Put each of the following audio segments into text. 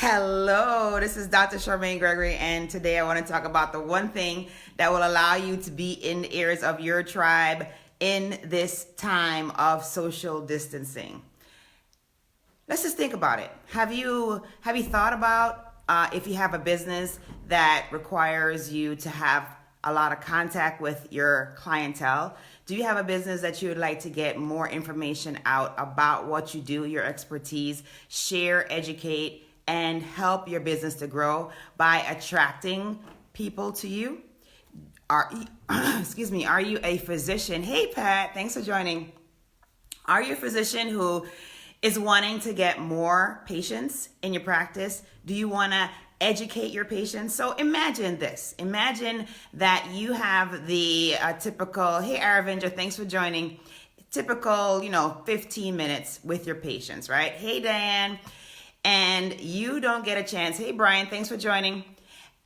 Hello, this is Dr. Charmaine Gregory, and today I want to talk about the one thing that will allow you to be in the ears of your tribe in this time of social distancing. Let's just think about it. Have you thought about if you have a business that requires you to have a lot of contact with your clientele? Do you have a business that you would like to get more information out about what you do, your expertise, share, educate, and help your business to grow by attracting people to you? Are you a physician? Hey, Pat, thanks for joining. Are you a physician who is wanting to get more patients in your practice? Do you want to educate your patients? So imagine this. Imagine that you have the typical, hey, Aravinder, thanks for joining, typical, 15 minutes with your patients, right? Hey, Diane. And you don't get a chance. Hey, Brian, thanks for joining.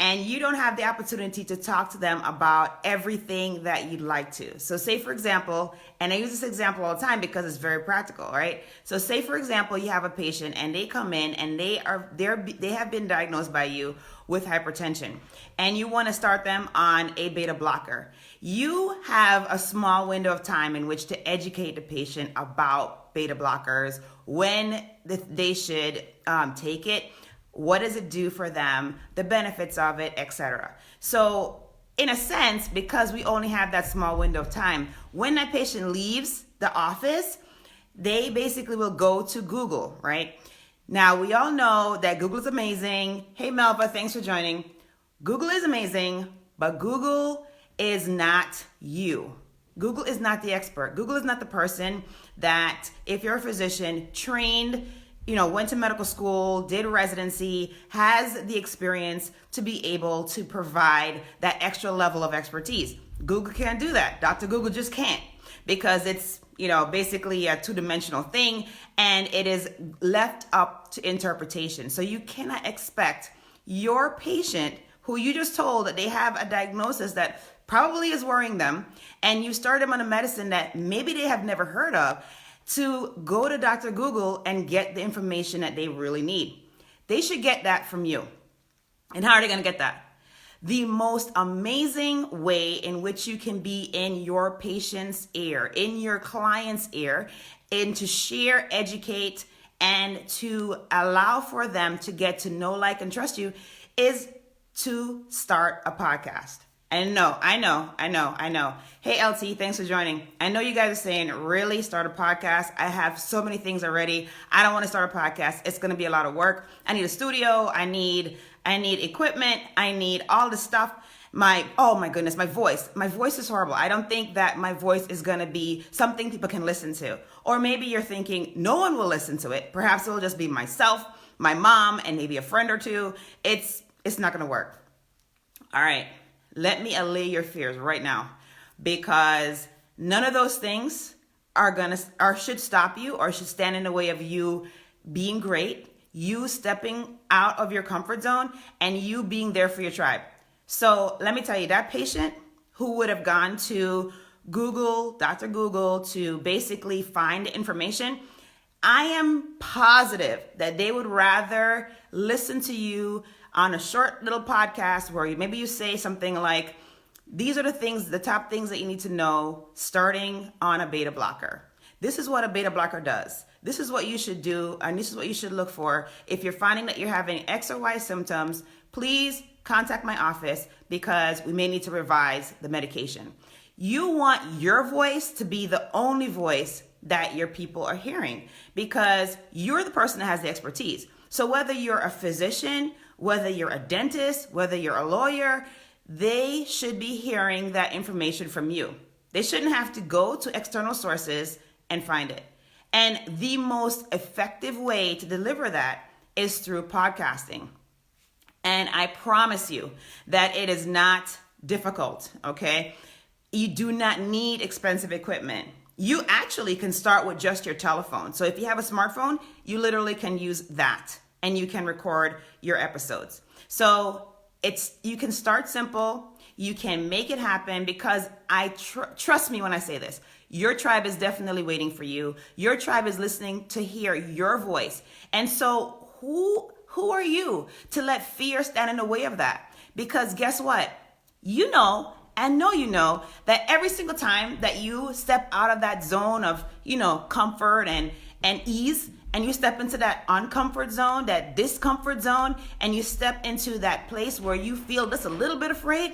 And you don't have the opportunity to talk to them about everything that you'd like to. So say, for example, and I use this example all the time because it's very practical, right? So say, for example, you have a patient and they come in and they have been diagnosed by you with hypertension, and you want to start them on a beta blocker. You have a small window of time in which to educate the patient about beta blockers, when they should take it, what does it do for them, the benefits of it, etc. So in a sense, because we only have that small window of time, when that patient leaves the office, they basically will go to Google, right? Now, we all know that Google is amazing. Hey, Melva, thanks for joining. Google is amazing, but Google is not you. Google is not the expert. Google is not the person that, if you're a physician, trained, went to medical school, did residency, has the experience to be able to provide that extra level of expertise. Google can't do that. Dr. Google just can't, because it's, basically a two-dimensional thing, and it is left up to interpretation. So you cannot expect your patient, who you just told that they have a diagnosis that probably is worrying them, and you start them on a medicine that maybe they have never heard of, to go to Dr. Google and get the information that they really need. They should get that from you. And how are they going to get that? The most amazing way in which you can be in your patient's ear, in your client's ear, and to share, educate, and to allow for them to get to know, like, and trust you, is to start a podcast. And I know. Hey, LT, thanks for joining. I know you guys are saying, really, start a podcast? I have so many things already. I don't want to start a podcast. It's going to be a lot of work. I need a studio. I need equipment. I need all the stuff. Oh my goodness, my voice is horrible. I don't think that my voice is going to be something people can listen to. Or maybe you're thinking no one will listen to it. Perhaps it will just be myself, my mom, and maybe a friend or two. It's not going to work. All right. Let me allay your fears right now, because none of those things should stop you or should stand in the way of you being great, you stepping out of your comfort zone, and you being there for your tribe. So let me tell you, that patient who would have gone to Google, Dr. Google, to basically find information, I am positive that they would rather listen to you on a short little podcast where maybe you say something like, these are the top things that you need to know starting on a beta blocker. This is what a beta blocker does. This is what you should do, and this is what you should look for. If you're finding that you're having X or Y symptoms, please contact my office, because we may need to revise the medication. You want your voice to be the only voice that your people are hearing, because you're the person that has the expertise. So whether you're a physician, whether you're a dentist, whether you're a lawyer, they should be hearing that information from you. They shouldn't have to go to external sources and find it. And the most effective way to deliver that is through podcasting. And I promise you that it is not difficult, okay? You do not need expensive equipment. You actually can start with just your telephone. So if you have a smartphone, you literally can use that, and you can record your episodes. So you can start simple. You can make it happen, because trust me when I say this. Your tribe is definitely waiting for you. Your tribe is listening to hear your voice. And so who are you to let fear stand in the way of that? Because guess what? You know, and know you know, that every single time that you step out of that zone of, comfort and ease, and you step into that uncomfort zone, that discomfort zone, and you step into that place where you feel just a little bit afraid,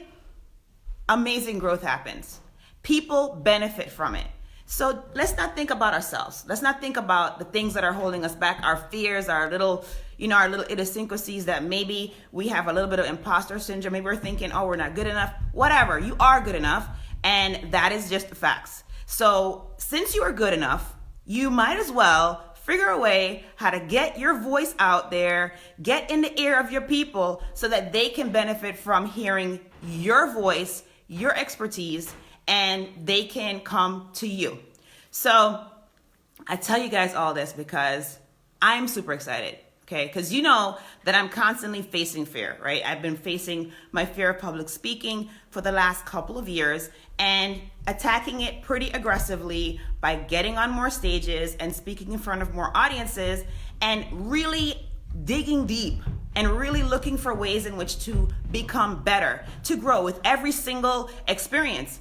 amazing growth happens. People benefit from it. So let's not think about ourselves. Let's not think about the things that are holding us back, our fears, our little idiosyncrasies that maybe we have a little bit of imposter syndrome. Maybe we're thinking, oh, we're not good enough. Whatever, you are good enough. And that is just the facts. So since you are good enough, you might as well figure a way how to get your voice out there, get in the ear of your people so that they can benefit from hearing your voice, your expertise, and they can come to you. So I tell you guys all this because I'm super excited, okay? Because you know that I'm constantly facing fear, right? I've been facing my fear of public speaking for the last couple of years and attacking it pretty aggressively by getting on more stages and speaking in front of more audiences and really digging deep and really looking for ways in which to become better, to grow with every single experience.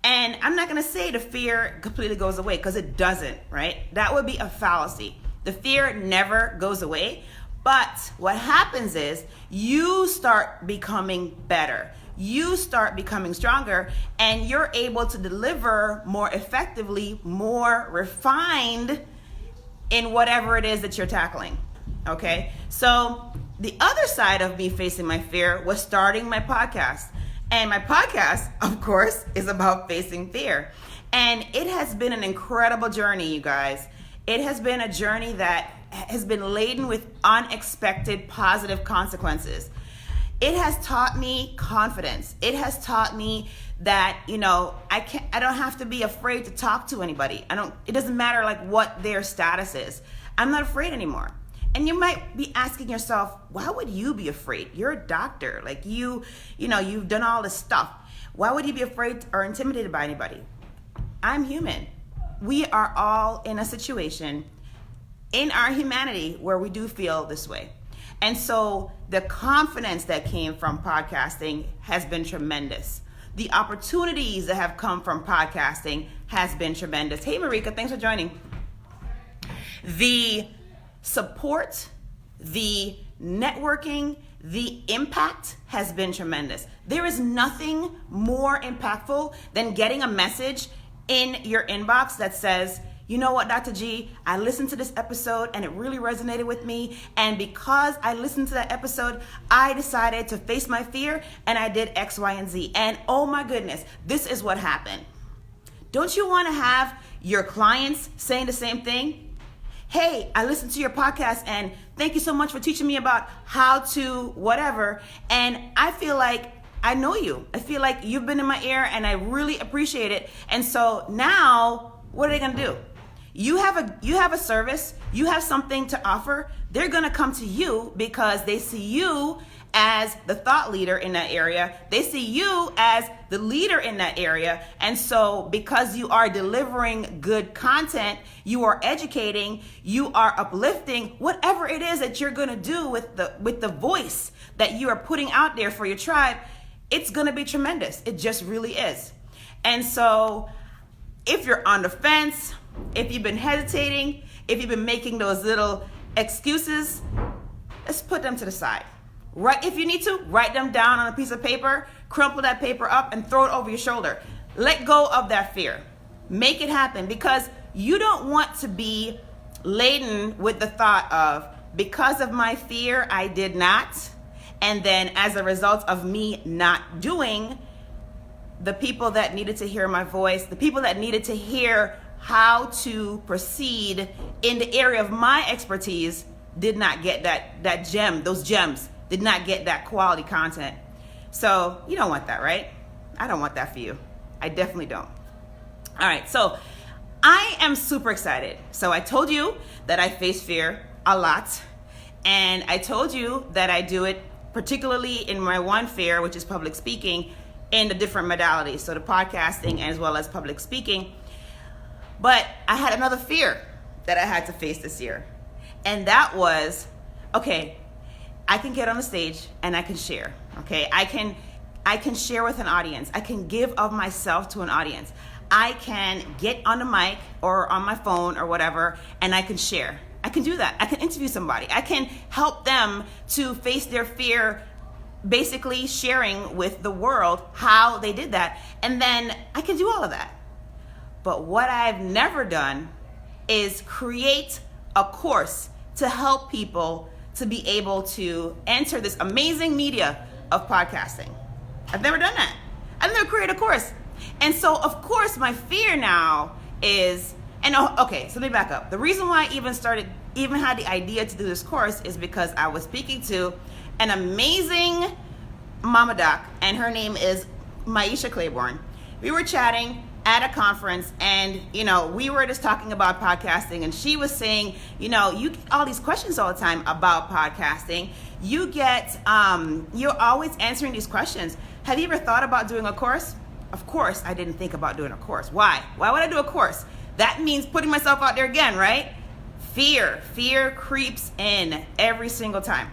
And I'm not going to say the fear completely goes away because it doesn't, right? That would be a fallacy. The fear never goes away. But what happens is you start becoming better. You start becoming stronger and you're able to deliver more effectively, more refined in whatever it is that you're tackling. Okay? So the other side of me facing my fear was starting my podcast. And my podcast, of course, is about facing fear. And it has been an incredible journey, you guys. It has been a journey that has been laden with unexpected positive consequences. It has taught me confidence. It has taught me that, I don't have to be afraid to talk to anybody. It doesn't matter like what their status is. I'm not afraid anymore. And you might be asking yourself, why would you be afraid? You're a doctor. Like you've done all this stuff. Why would you be afraid or intimidated by anybody? I'm human. We are all in a situation in our humanity where we do feel this way. And so the confidence that came from podcasting has been tremendous. The opportunities that have come from podcasting has been tremendous. Hey, Marika, thanks for joining. The support, the networking, the impact has been tremendous. There is nothing more impactful than getting a message in your inbox that says, you know what, Dr. G, I listened to this episode and it really resonated with me. And because I listened to that episode, I decided to face my fear and I did X, Y, and Z. And oh my goodness, this is what happened. Don't you want to have your clients saying the same thing? Hey, I listened to your podcast and thank you so much for teaching me about how to whatever. And I feel like I know you. I feel like you've been in my ear and I really appreciate it. And so now what are they going to do? You have a service, you have something to offer. They're going to come to you because they see you as the thought leader in that area. They see you as the leader in that area. And so because you are delivering good content, you are educating, you are uplifting, whatever it is that you're going to do with the voice that you are putting out there for your tribe, it's going to be tremendous. It just really is. And so if you're on the fence, if you've been hesitating, if you've been making those little excuses, let's put them to the side. Right, if you need to, write them down on a piece of paper, crumple that paper up and throw it over your shoulder. Let go of that fear. Make it happen because you don't want to be laden with the thought of, because of my fear, I did not. And then as a result of me not doing, the people that needed to hear my voice, the people that needed to hear how to proceed in the area of my expertise did not get that gem, those gems. Did not get that quality content. So you don't want that, right? I don't want that for you. I definitely don't. All right, so I am super excited. So I told you that I face fear a lot. And I told you that I do it particularly in my one fear, which is public speaking, in the different modalities. So the podcasting as well as public speaking. But I had another fear that I had to face this year. And that was okay, I can get on the stage and I can share. Okay, I can share with an audience. I can give of myself to an audience. I can get on the mic or on my phone or whatever, and I can share. I can do that. I can interview somebody. I can help them to face their fear, basically sharing with the world how they did that. And then I can do all of that. But what I've never done is create a course to help people to be able to enter this amazing media of podcasting. I've never done that. I've never created a course. And so, of course, my fear now is, and okay, so let me back up. The reason why I even had the idea to do this course is because I was speaking to an amazing mama doc, and her name is Maisha Claiborne. We were chatting at a conference, and we were just talking about podcasting, and she was saying, you get all these questions all the time about podcasting. You get you're always answering these questions. Have you ever thought about doing a course? Of course I didn't think about doing a course. Why would I do a course? That means putting myself out there again, right? Fear creeps in every single time.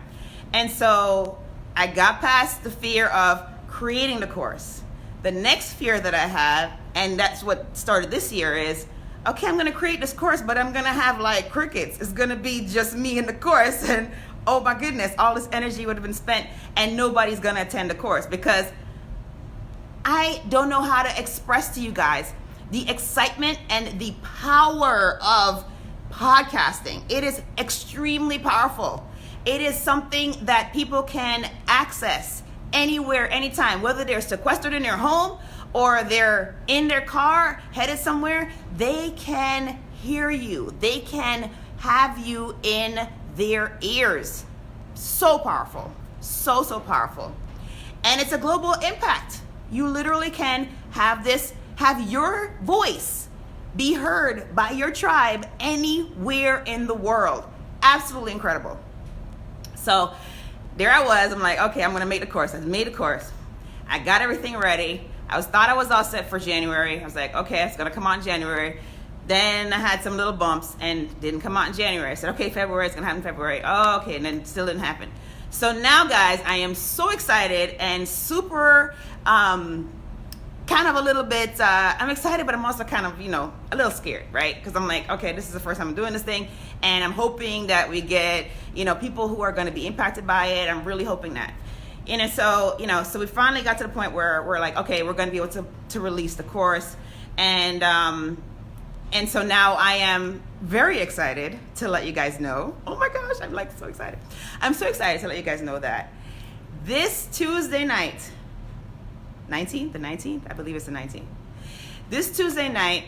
And so I got past the fear of creating the course. The next fear that I have, and that's what started this year, is, okay, I'm going to create this course, but I'm going to have like crickets. It's going to be just me in the course, and oh my goodness, all this energy would have been spent and nobody's going to attend the course because I don't know how to express to you guys the excitement and the power of podcasting. It is extremely powerful. It is something that people can access anywhere, anytime, whether they're sequestered in their home or they're in their car headed somewhere. They can hear you. They can have you in their ears. So powerful. So powerful. And it's a global impact. You literally can have your voice be heard by your tribe anywhere in the world. Absolutely incredible. So there I was. I'm like, okay, I'm going to make the course. I made the course. I got everything ready. Thought I was all set for January. I was like, okay, it's going to come out in January. Then I had some little bumps and didn't come out in January. I said, okay, February, it's going to happen in February. Oh, okay, and then it still didn't happen. So now, guys, I am so excited and super kind of a little bit, I'm excited, but I'm also kind of, a little scared, right? Because I'm like, okay, this is the first time I'm doing this thing, and I'm hoping that we get, people who are going to be impacted by it. I'm really hoping that. And so, so we finally got to the point where we're like, okay, we're going to be able to release the course. And so now I am very excited to let you guys know. Oh my gosh, I'm like so excited. I'm so excited to let you guys know that this Tuesday night, the 19th, I believe it's the 19th. This Tuesday night,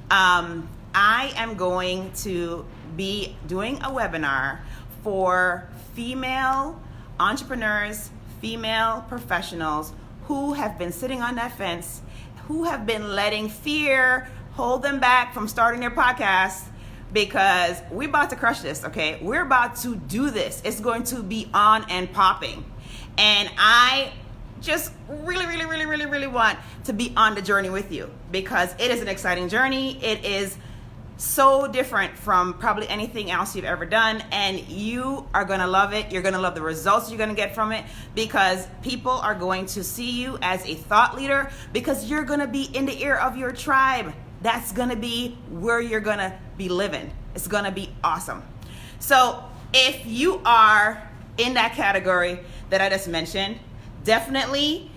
I am going to be doing a webinar for female entrepreneurs, female professionals who have been sitting on that fence, who have been letting fear hold them back from starting their podcast, because we're about to crush this, okay? We're about to do this. It's going to be on and popping. And I just really want to be on the journey with you, because it is an exciting journey. It is so different from probably anything else you've ever done, and you are going to love it. You're going to love the results you're going to get from it, because people are going to see you as a thought leader, because you're going to be in the ear of your tribe. That's going to be where you're going to be living. It's going to be awesome. So if you are in that category that I just mentioned, definitely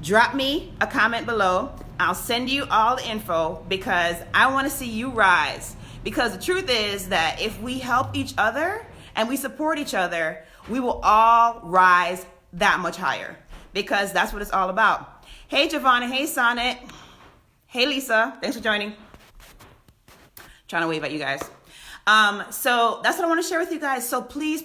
drop me a comment below. I'll send you all the info, because I want to see you rise. Because the truth is that if we help each other and we support each other, we will all rise that much higher, because that's what it's all about. Hey, Giovanna. Hey, Sonnet. Hey, Lisa. Thanks for joining. Trying to wave at you guys. So that's what I want to share with you guys. So please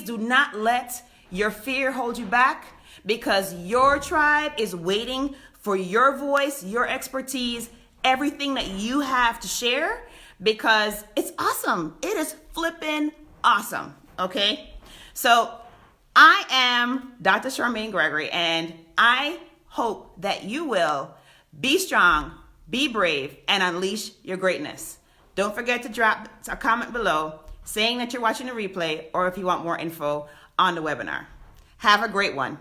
do not let your fear hold you back, because your tribe is waiting for your voice, your expertise, everything that you have to share, because it's awesome. It is flipping awesome. Okay. So I am Dr. Charmaine Gregory, and I hope that you will be strong, be brave, and unleash your greatness. Don't forget to drop a comment below. saying that you're watching the replay, or if you want more info on the webinar. Have a great one.